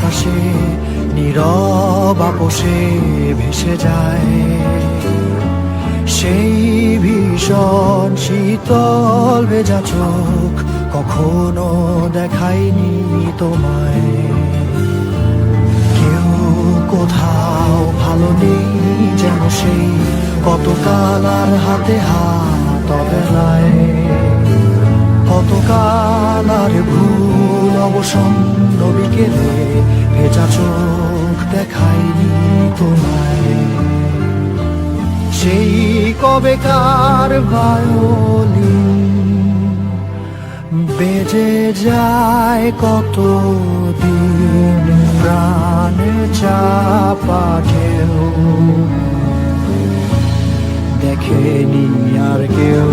বাতাসে নীরব আপোষে ভেসে যায়। সেই ভীষণ শীতল ভেজা চোখ কখনো দেখায়নি তোমায়। কেউ কোথাও ভালো নেই যেন সেই কতকাল আর হাতে হাত অবেলায়। কতকাল আর ভুল অবসন্ন বিকেলে ভেজা চোখ দেখায়নি তোমায়। সেই কবেকার ভায়োলিন বেজে যায় কতদিন প্রাণে চাপা ঢেউ দেখেনি আর কেউ।